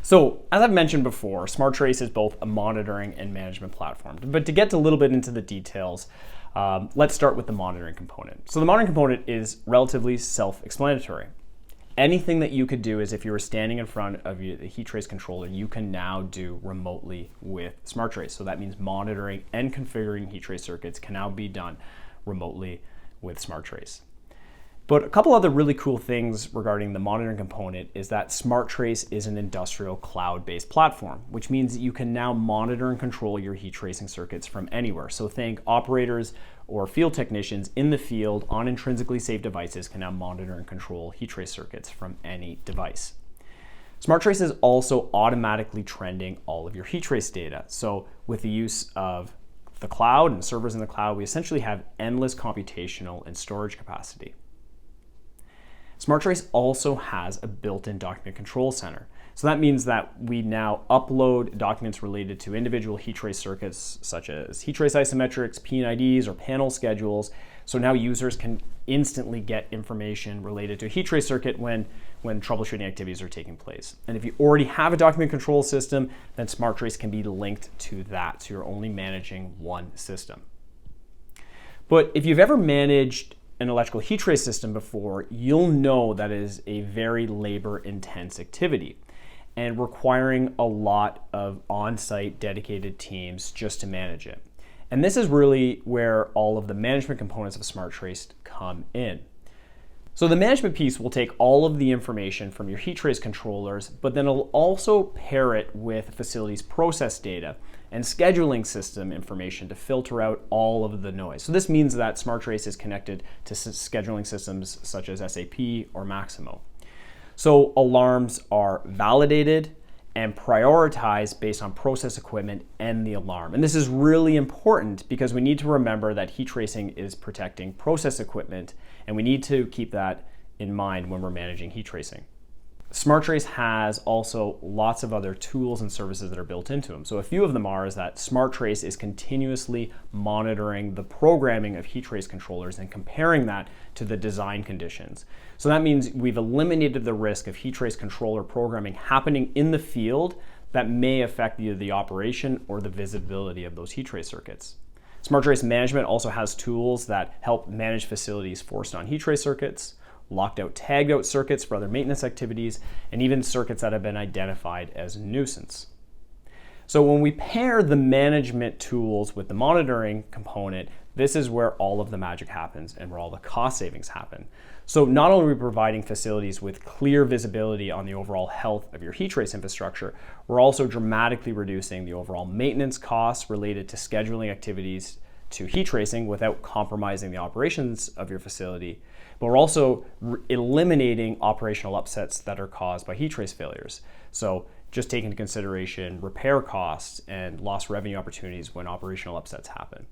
So, as I've mentioned before, SmartTrace is both a monitoring and management platform. But to get a little bit into the details, let's start with the monitoring component. So the monitoring component is relatively self-explanatory. Anything that you could do is if you were standing in front of the heat trace controller, you can now do remotely with SmartTrace. So that means monitoring and configuring heat trace circuits can now be done remotely with SmartTrace. But a couple other really cool things regarding the monitoring component is that SmartTrace is an industrial cloud-based platform, which means that you can now monitor and control your heat tracing circuits from anywhere. So think operators or field technicians in the field on intrinsically safe devices can now monitor and control heat trace circuits from any device. SmartTrace is also automatically trending all of your heat trace data. So with the use of the cloud and servers in the cloud, we essentially have endless computational and storage capacity. SmartTrace also has a built-in document control center. So that means that we now upload documents related to individual heat trace circuits, such as heat trace isometrics, P&IDs, or panel schedules. So now users can instantly get information related to a heat trace circuit when troubleshooting activities are taking place. And if you already have a document control system, then SmartTrace can be linked to that. So you're only managing one system. But if you've ever managed an electrical heat trace system before, you'll know that is a very labor-intense activity and requiring a lot of on-site dedicated teams just to manage it. And this is really where all of the management components of SmartTrace come in. So the management piece will take all of the information from your heat trace controllers, but then it'll also pair it with facilities process data and scheduling system information to filter out all of the noise. So this means that SmartTrace is connected to scheduling systems such as SAP or Maximo. So alarms are validated and prioritized based on process equipment and the alarm. And this is really important because we need to remember that heat tracing is protecting process equipment, and we need to keep that in mind when we're managing heat tracing. SmartTrace has also lots of other tools and services that are built into them. So a few of them is that SmartTrace is continuously monitoring the programming of heat trace controllers and comparing that to the design conditions. So that means we've eliminated the risk of heat trace controller programming happening in the field that may affect either the operation or the visibility of those heat trace circuits. SmartTrace Management also has tools that help manage facilities forced on heat trace circuits, locked out, tagged out circuits for other maintenance activities, and even circuits that have been identified as a nuisance. So when we pair the management tools with the monitoring component, this is where all of the magic happens and where all the cost savings happen. So not only are we providing facilities with clear visibility on the overall health of your heat trace infrastructure, we're also dramatically reducing the overall maintenance costs related to scheduling activities to heat tracing without compromising the operations of your facility. But we're also eliminating operational upsets that are caused by heat trace failures. So just take into consideration repair costs and lost revenue opportunities when operational upsets happen.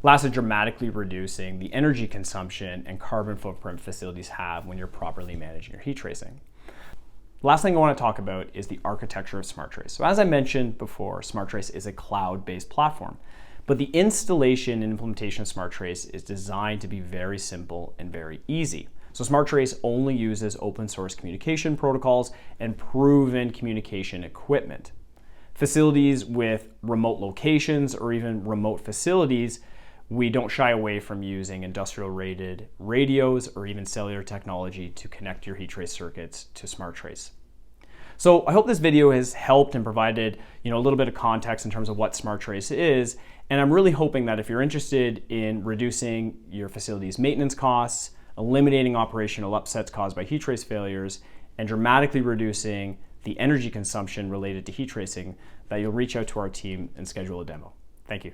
Lastly, dramatically reducing the energy consumption and carbon footprint facilities have when you're properly managing your heat tracing. Last thing I want to talk about is the architecture of SmartTrace. So as I mentioned before, SmartTrace is a cloud-based platform. But the installation and implementation of SmartTrace is designed to be very simple and very easy. So SmartTrace only uses open source communication protocols and proven communication equipment. Facilities with remote locations or even remote facilities, we don't shy away from using industrial rated radios or even cellular technology to connect your heat trace circuits to SmartTrace. So I hope this video has helped and provided a little bit of context in terms of what SmartTrace is. And I'm really hoping that if you're interested in reducing your facility's maintenance costs, eliminating operational upsets caused by heat trace failures, and dramatically reducing the energy consumption related to heat tracing, that you'll reach out to our team and schedule a demo. Thank you.